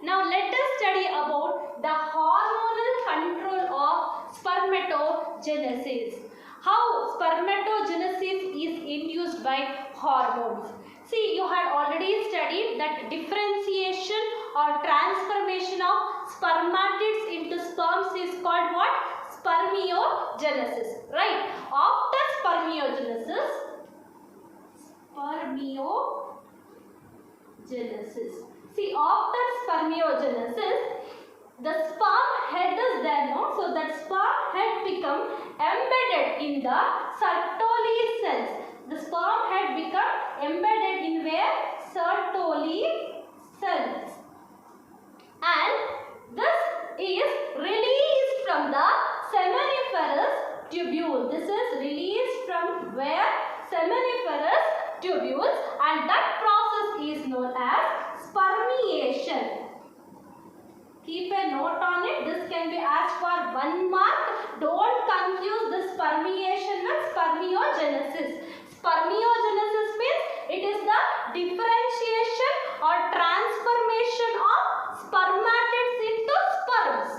Now let us study about the hormonal control of spermatogenesis. How spermatogenesis is induced by hormones. See, you had already studied that differentiation or transformation of spermatids into sperms is called what? Spermiogenesis, right? After spermiogenesis, see, after spermiogenesis, the sperm head is there, no? So that sperm head become embedded in the Sertoli cells. The sperm head become embedded in where? Sertoli cells. And this is released from the seminiferous tubule. This is released from where? Seminiferous tubules, and that process is known as spermiation. Keep a note on it. This can be asked for 1 mark. Don't confuse this spermiation with spermiogenesis. Spermiogenesis means it is the differentiation or transformation of spermatids into sperms.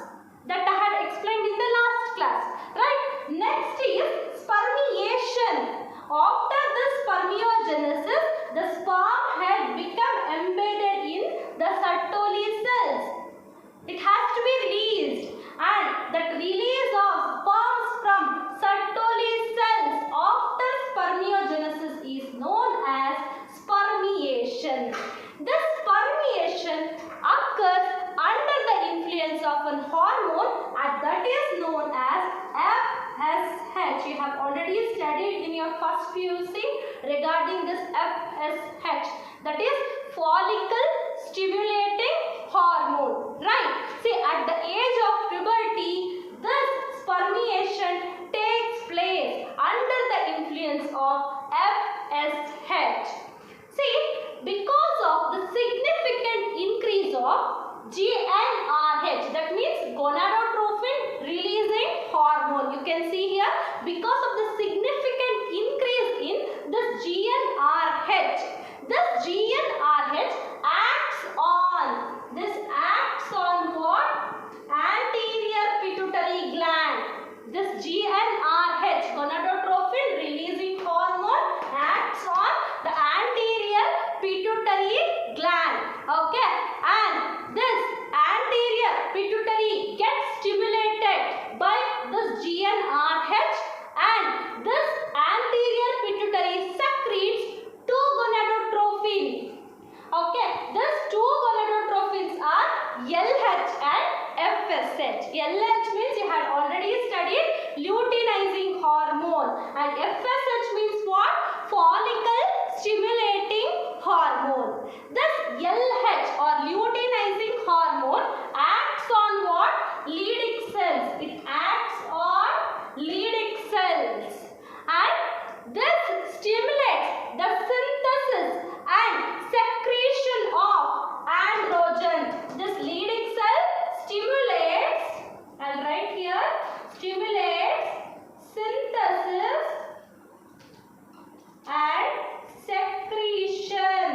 That I had explained in the last class. Right? Next is spermiation. After this spermiogenesis, the sperm head become embedded in the Sertoli cells. It has to be released, and that release of sperms from Sertoli cells after spermiogenesis is known as spermiation. This spermiation occurs under the influence of an hormone, and that is known as FSH. You have already studied in your first PUC regarding this FSH. That is follicle stimulating hormone. Right? See, at the age of puberty, this spermiation takes place under the influence of FSH. See, because of the significant increase of GnRH, that means gonadotrophin releasing hormone. You can see here, because of the significant increase in this GnRH, this GnRH acts on what? Anterior pituitary gland. This GnRH, gonadotrophin releasing hormone, acts on the anterior pituitary gland. Okay, and this anterior pituitary gets stimulated by this GnRH, and this anterior pituitary secretes 2 gonadotrophin. Okay, these 2 gonadotrophins are LH and FSH. LH means you had already studied luteinizing hormone, and FSH means what? Follicle stimulating hormone. This LH or luteinizing hormone acts on what? Leydig cells. It acts on Leydig cells, and this stimulates the synthesis and secretion of androgen. This Leydig cell stimulates, I'll write here, stimulates synthesis and secretion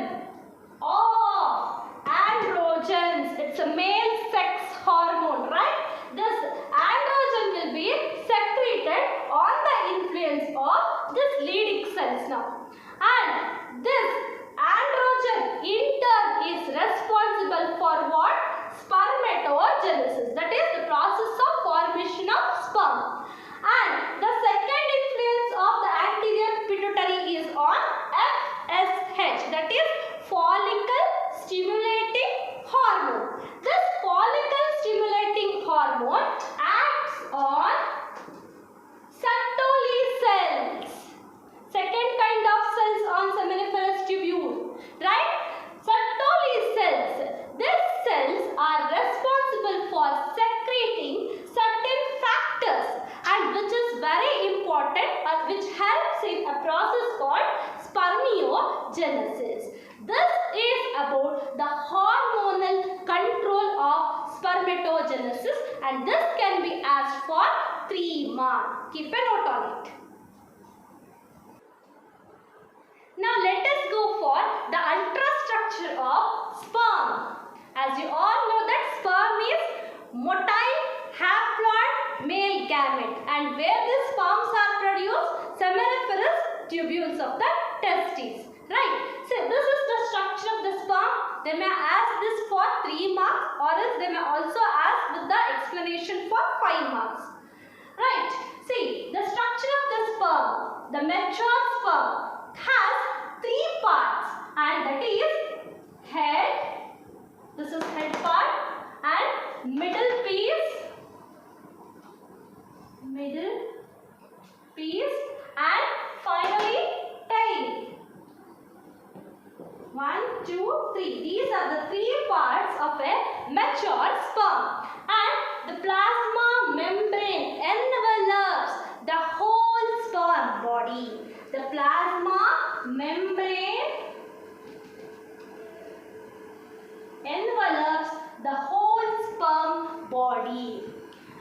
of androgens. It's a male sex hormone, right? This androgen will be secreted on the influence of this Leydig cells now. And this androgen in turn is responsible for what? Spermatogenesis. That is the process of formation of sperm. And the second influence of the anterior pituitary is on FSH. That is follicle stimulating hormone. This follicle stimulating hormone acts on Sertoli cells. Second kind of cells on seminiferous tubule, right? Sertoli cells. These cells are responsible for secreting certain factors, and which is very important and which helps in a process called spermiogenesis. This is about the hormonal control of spermatogenesis, and this can be asked for 3 marks. Keep a note on it. Now let us go for the ultrastructure of sperm. As you all know that sperm is motile haploid male gamete, and where these sperms are produced? Seminiferous tubules of the testes. Right. So this is the structure of the sperm. They may ask this for 3 marks, or else they may also ask with the explanation for 5 marks. Right. See, the structure of the sperm, the mature sperm, has 3 parts, and that is head, this is head part, and middle piece, and finally tail. 1, 2, 3. These are the 3 parts of a mature sperm, and the plasma membrane envelops the whole sperm body. The plasma membrane envelops the whole sperm body.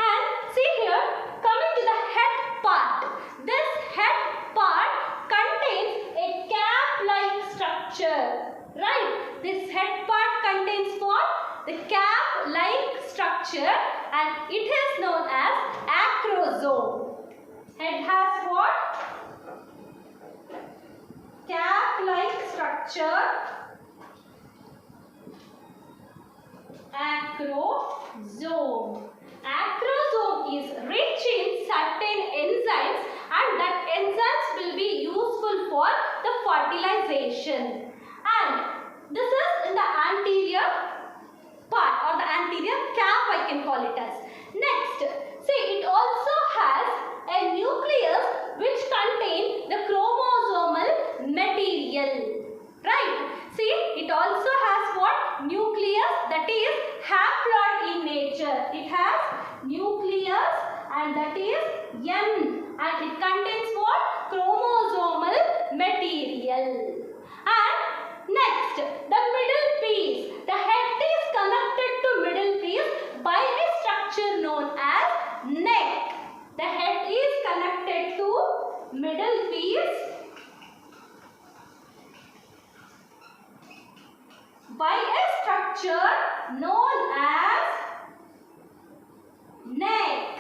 And see here, coming to the head part. This head part contains a cap-like structure. Right? This head part contains what? The cap-like structure, and it is known as acrosome. Head has what? Cap-like structure. Acrosome. Acrosome is rich in certain enzymes, and that enzymes will be useful for the fertilization. And this is in the anterior part, or the anterior cap, I can call it as. Next, see, it also has a nucleus which contains the chromosomal material. Right? See, it also has what? Nucleus, that is haploid in nature. It has nucleus, and that is N, and it contains what? Chromosomal material. And next, the middle piece. The head is connected to middle piece by a structure known as neck. The head is connected to middle piece by a structure known as neck.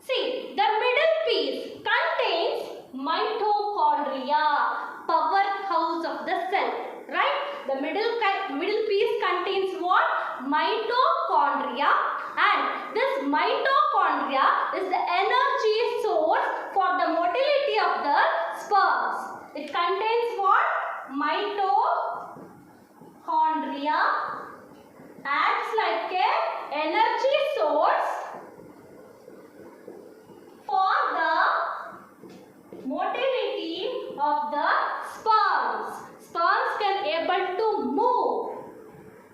See, the middle piece contains mitochondria, powerhouse of the cell. Right? The middle piece contains what? Mitochondria, and this mitochondria is the energy source for the motility of the sperms. It contains what? Mitochondria acts like a energy source for the motility of the sperms. Sperms can able to move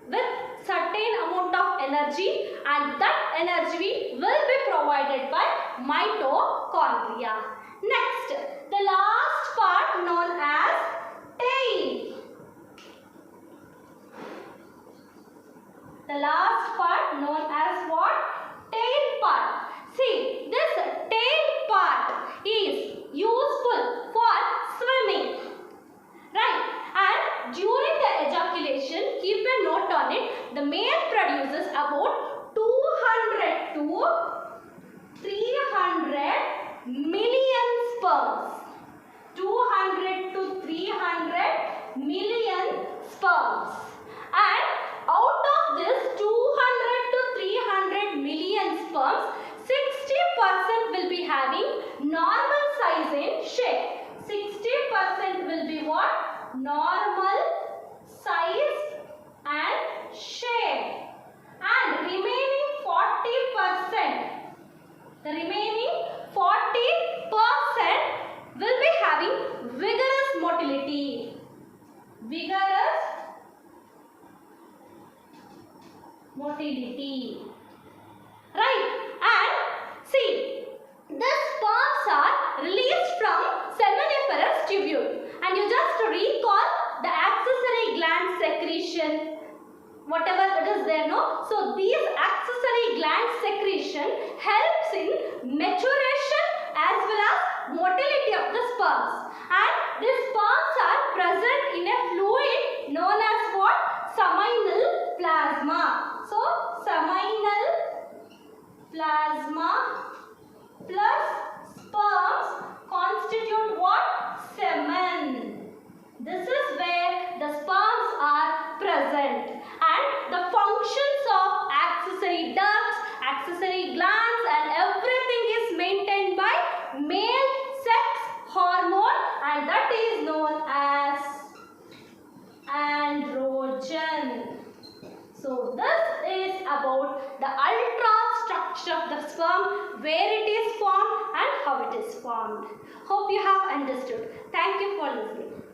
with certain amount of energy, and that energy will be provided by mitochondria. Next, the last part known as tail. The last part known as what? Tail part. See, this tail part is useful for swimming. Right? And during the ejaculation, keep a note on it, the male produces about 200 to 300 million sperms. 200 to 300 million sperms. And out of this 200 to 300 million sperms, 60% will be having normal size and shape. 60% will be what? Normal size and shape. And remaining 40%, the remaining 40% will be having vigorous motility. Vigorous motility. Right? And see, the sperms are released from seminiferous tubule, and you just recall the accessory gland secretion, whatever it is there, no? So these accessory gland secretion helps in maturation as well as motility of the sperms, and these sperms are present in a fluid known as what? Seminal plasma. Plasma plus sperms constitute what? Semen. This is where the sperms are present, and the functions of accessory ducts, accessory glands and everything is maintained by male sex hormone, and that is known as androgen. So this is about the ultrastructure of the sperm, where it is formed and how it is formed. Hope you have understood. Thank you for listening.